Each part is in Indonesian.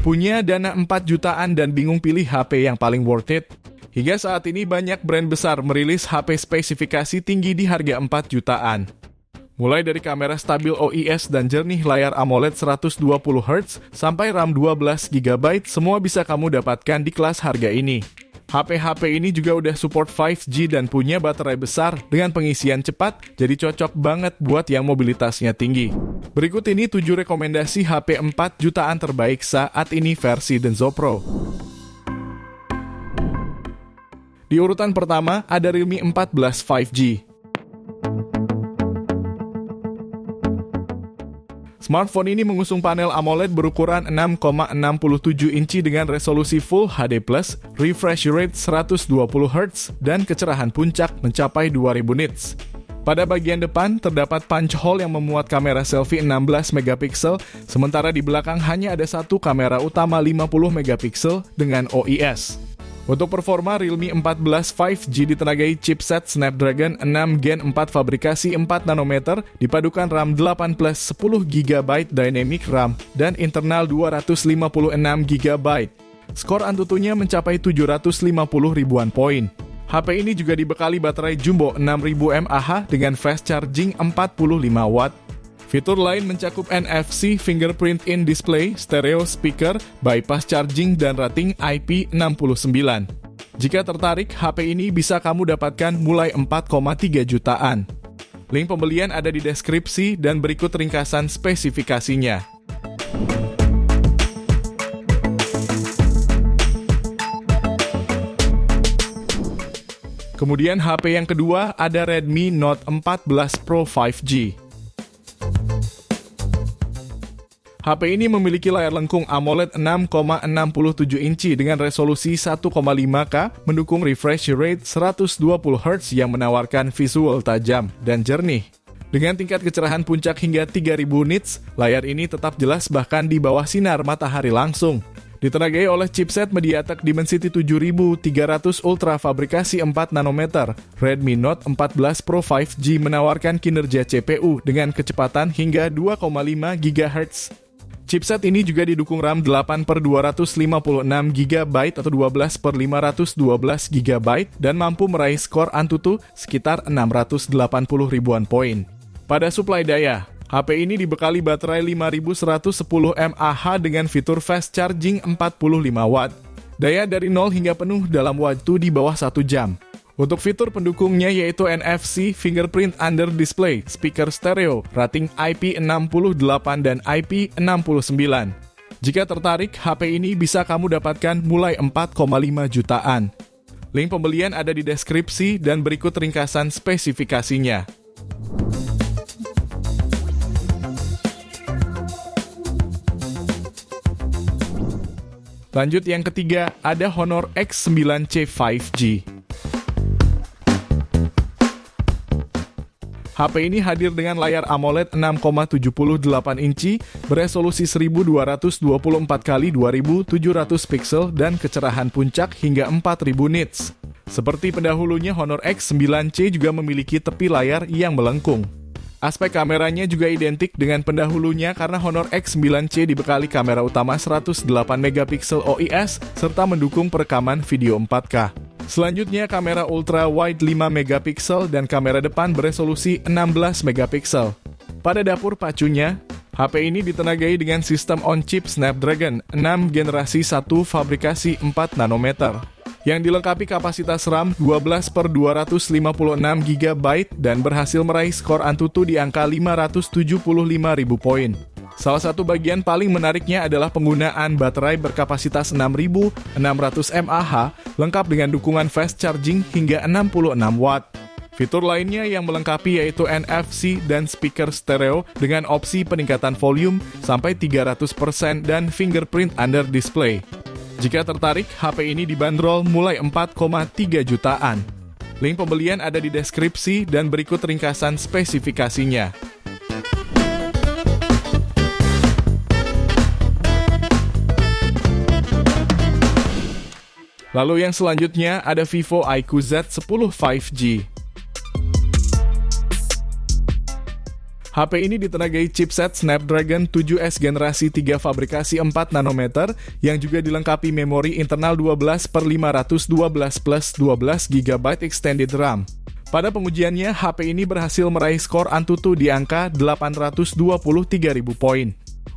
Punya dana 4 jutaan dan bingung pilih HP yang paling worth it? Hingga saat ini banyak brand besar merilis HP spesifikasi tinggi di harga 4 jutaan. Mulai dari kamera stabil OIS dan jernih layar AMOLED 120Hz sampai RAM 12GB, semua bisa kamu dapatkan di kelas harga ini. HP-HP ini juga udah support 5G dan punya baterai besar dengan pengisian cepat, jadi cocok banget buat yang mobilitasnya tinggi. Berikut ini 7 rekomendasi HP 4 jutaan terbaik saat ini versi Denso Pro. Di urutan pertama ada Realme 14 5G. Smartphone ini mengusung panel AMOLED berukuran 6,67 inci dengan resolusi Full HD+, refresh rate 120Hz, dan kecerahan puncak mencapai 2000 nits. Pada bagian depan, terdapat punch hole yang memuat kamera selfie 16 megapiksel, sementara di belakang hanya ada satu kamera utama 50 megapiksel dengan OIS. Untuk performa, Realme 14 5G ditenagai chipset Snapdragon 6 Gen 4 fabrikasi 4 nanometer, dipadukan RAM 8 plus 10 GB Dynamic RAM, dan internal 256 GB. Skor Antutunya mencapai 750 ribuan poin. HP ini juga dibekali baterai jumbo 6000 mAh dengan fast charging 45 watt. Fitur lain mencakup NFC, fingerprint in display, stereo speaker, bypass charging, dan rating IP69. Jika tertarik, HP ini bisa kamu dapatkan mulai 4,3 jutaan. Link pembelian ada di deskripsi dan berikut ringkasan spesifikasinya. Kemudian HP yang kedua ada Redmi Note 14 Pro 5G. HP ini memiliki layar lengkung AMOLED 6,67 inci dengan resolusi 1,5K, mendukung refresh rate 120Hz yang menawarkan visual tajam dan jernih. Dengan tingkat kecerahan puncak hingga 3000 nits, layar ini tetap jelas bahkan di bawah sinar matahari langsung. Ditenagai oleh chipset MediaTek Dimensity 7300 Ultra fabrikasi 4 nanometer, Redmi Note 14 Pro 5G menawarkan kinerja CPU dengan kecepatan hingga 2,5 GHz. Chipset ini juga didukung RAM 8/256GB atau 12/512GB dan mampu meraih skor Antutu sekitar 680 ribuan poin. Pada suplai daya, HP ini dibekali baterai 5110 mAh dengan fitur fast charging 45 watt. Daya dari 0 hingga penuh dalam waktu di bawah 1 jam. Untuk fitur pendukungnya yaitu NFC, fingerprint under display, speaker stereo, rating IP68 dan IP69. Jika tertarik, HP ini bisa kamu dapatkan mulai 4,5 jutaan. Link pembelian ada di deskripsi dan berikut ringkasan spesifikasinya. Lanjut yang ketiga, ada Honor X9C 5G. HP ini hadir dengan layar AMOLED 6,78 inci, beresolusi 1224x2700 pixel dan kecerahan puncak hingga 4000 nits. Seperti pendahulunya, Honor X9C juga memiliki tepi layar yang melengkung. Aspek kameranya juga identik dengan pendahulunya karena Honor X9C dibekali kamera utama 108 megapiksel OIS serta mendukung perekaman video 4K. Selanjutnya kamera ultra wide 5 megapiksel dan kamera depan beresolusi 16 megapiksel. Pada dapur pacunya, HP ini ditenagai dengan sistem on-chip Snapdragon 6 generasi 1 fabrikasi 4 nanometer. Yang dilengkapi kapasitas RAM 12/256GB dan berhasil meraih skor Antutu di angka 575.000 poin. Salah satu bagian paling menariknya adalah penggunaan baterai berkapasitas 6600 mAh lengkap dengan dukungan fast charging hingga 66 watt. Fitur lainnya yang melengkapi yaitu NFC dan speaker stereo dengan opsi peningkatan volume sampai 300% dan fingerprint under display. Jika tertarik, HP ini dibanderol mulai 4,3 jutaan. Link pembelian ada di deskripsi dan berikut ringkasan spesifikasinya. Lalu yang selanjutnya ada Vivo IQ Z10 5G. HP ini ditenagai chipset Snapdragon 7S generasi 3 fabrikasi 4 nanometer yang juga dilengkapi memori internal 12/512 plus 12 GB extended RAM. Pada pengujiannya, HP ini berhasil meraih skor Antutu di angka 823.000 poin.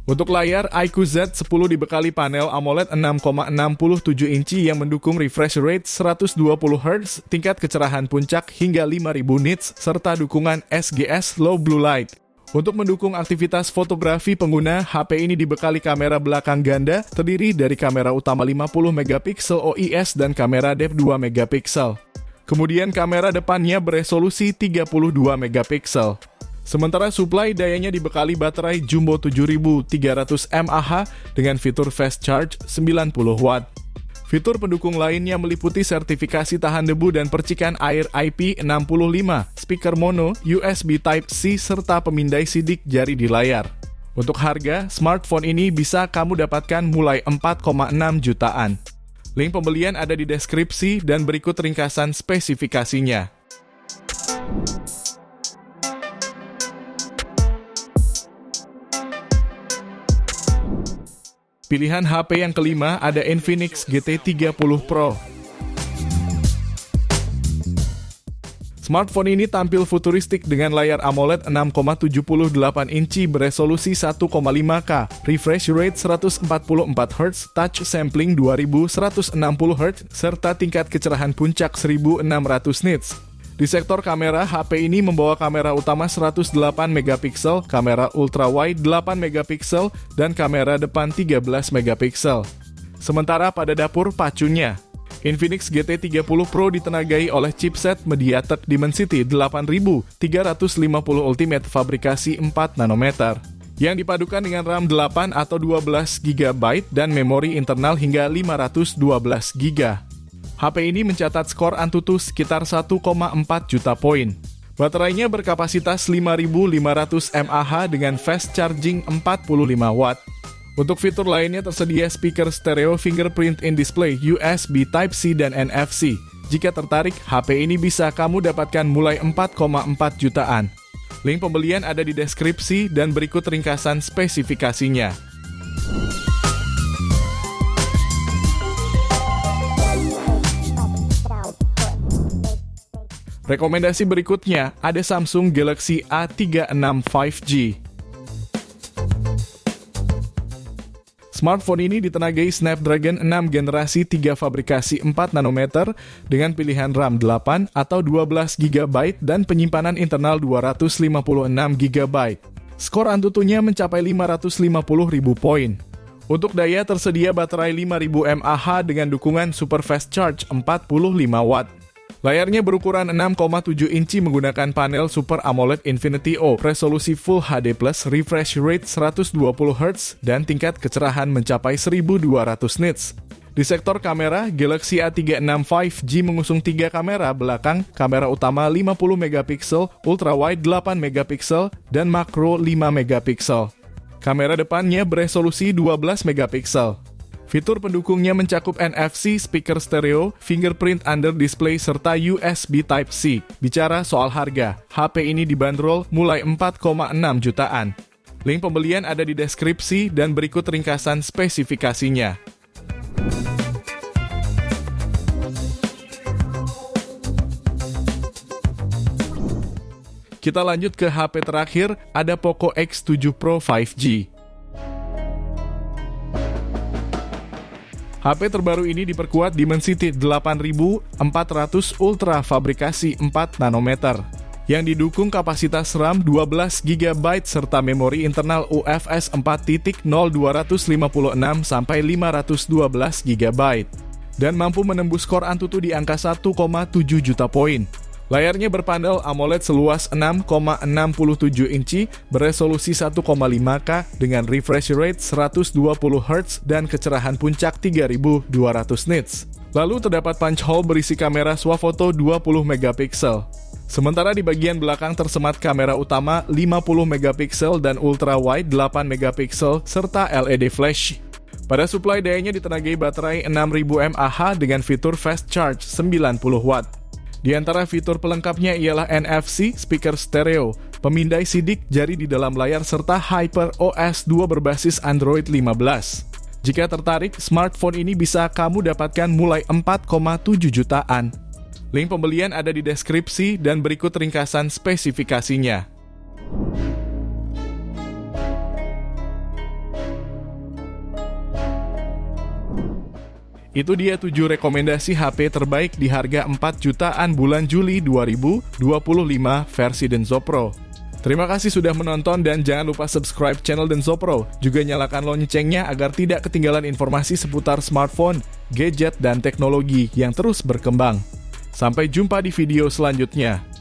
Untuk layar, iQOO Z10 dibekali panel AMOLED 6,67 inci yang mendukung refresh rate 120 Hz, tingkat kecerahan puncak hingga 5000 nits, serta dukungan SGS Low Blue Light. Untuk mendukung aktivitas fotografi pengguna, HP ini dibekali kamera belakang ganda, terdiri dari kamera utama 50 megapiksel OIS dan kamera depth 2 megapiksel. Kemudian kamera depannya beresolusi 32 megapiksel. Sementara suplai dayanya dibekali baterai Jumbo 7300 mAh dengan fitur fast charge 90 watt. Fitur pendukung lainnya meliputi sertifikasi tahan debu dan percikan air IP65, speaker mono, USB Type-C, serta pemindai sidik jari di layar. Untuk harga, smartphone ini bisa kamu dapatkan mulai 4,6 jutaan. Link pembelian ada di deskripsi dan berikut ringkasan spesifikasinya. Pilihan HP yang kelima ada Infinix GT30 Pro. Smartphone ini tampil futuristik dengan layar AMOLED 6,78 inci beresolusi 1,5K, refresh rate 144 Hz, touch sampling 2160 Hz, serta tingkat kecerahan puncak 1600 nits. Di sektor kamera, HP ini membawa kamera utama 108 megapiksel, kamera ultrawide 8 megapiksel, dan kamera depan 13 megapiksel. Sementara pada dapur pacunya, Infinix GT30 Pro ditenagai oleh chipset MediaTek Dimensity 8350 Ultimate fabrikasi 4 nanometer yang dipadukan dengan RAM 8 atau 12 GB dan memori internal hingga 512 GB. HP ini mencatat skor Antutu sekitar 1,4 juta poin. Baterainya berkapasitas 5500 mAh dengan fast charging 45 watt. Untuk fitur lainnya tersedia speaker stereo, fingerprint in display, USB Type-C, dan NFC. Jika tertarik, HP ini bisa kamu dapatkan mulai 4,4 jutaan. Link pembelian ada di deskripsi dan berikut ringkasan spesifikasinya. Rekomendasi berikutnya ada Samsung Galaxy A36 5G. Smartphone ini ditenagai Snapdragon 6 generasi 3 fabrikasi 4 nanometer dengan pilihan RAM 8 atau 12 GB dan penyimpanan internal 256 GB. Skor Antutunya mencapai 550.000 poin. Untuk daya tersedia baterai 5000 mAh dengan dukungan super fast charge 45 watt. Layarnya berukuran 6,7 inci menggunakan panel Super AMOLED Infinity O, resolusi Full HD+, refresh rate 120 Hz, dan tingkat kecerahan mencapai 1200 nits. Di sektor kamera, Galaxy A36 5G mengusung 3 kamera belakang, kamera utama 50 megapiksel, ultrawide 8 megapiksel, dan makro 5 megapiksel. Kamera depannya beresolusi 12 megapiksel. Fitur pendukungnya mencakup NFC, speaker stereo, fingerprint under display, serta USB Type-C. Bicara soal harga, HP ini dibanderol mulai 4,6 jutaan. Link pembelian ada di deskripsi dan berikut ringkasan spesifikasinya. Kita lanjut ke HP terakhir, ada Poco X7 Pro 5G. HP terbaru ini diperkuat Dimensity 8400 Ultra fabrikasi 4 nanometer yang didukung kapasitas RAM 12 GB serta memori internal UFS 4.0 256 sampai 512 GB dan mampu menembus skor Antutu di angka 1,7 juta poin. Layarnya berpanel AMOLED seluas 6,67 inci beresolusi 1,5K dengan refresh rate 120 Hz dan kecerahan puncak 3200 nits. Lalu terdapat punch hole berisi kamera swafoto 20 megapiksel. Sementara di bagian belakang tersemat kamera utama 50 megapiksel dan ultrawide 8 megapiksel serta LED flash. Pada suplai dayanya ditenagai baterai 6000 mAh dengan fitur fast charge 90 watt. Di antara fitur pelengkapnya ialah NFC, speaker stereo, pemindai sidik jari di dalam layar, serta HyperOS 2 berbasis Android 15. Jika tertarik, smartphone ini bisa kamu dapatkan mulai 4,7 jutaan. Link pembelian ada di deskripsi dan berikut ringkasan spesifikasinya. Itu dia 7 rekomendasi HP terbaik di harga 4 jutaan bulan Juli 2025 versi Denso Pro. Terima kasih sudah menonton dan jangan lupa subscribe channel Denso Pro. Juga nyalakan loncengnya agar tidak ketinggalan informasi seputar smartphone, gadget, dan teknologi yang terus berkembang. Sampai jumpa di video selanjutnya.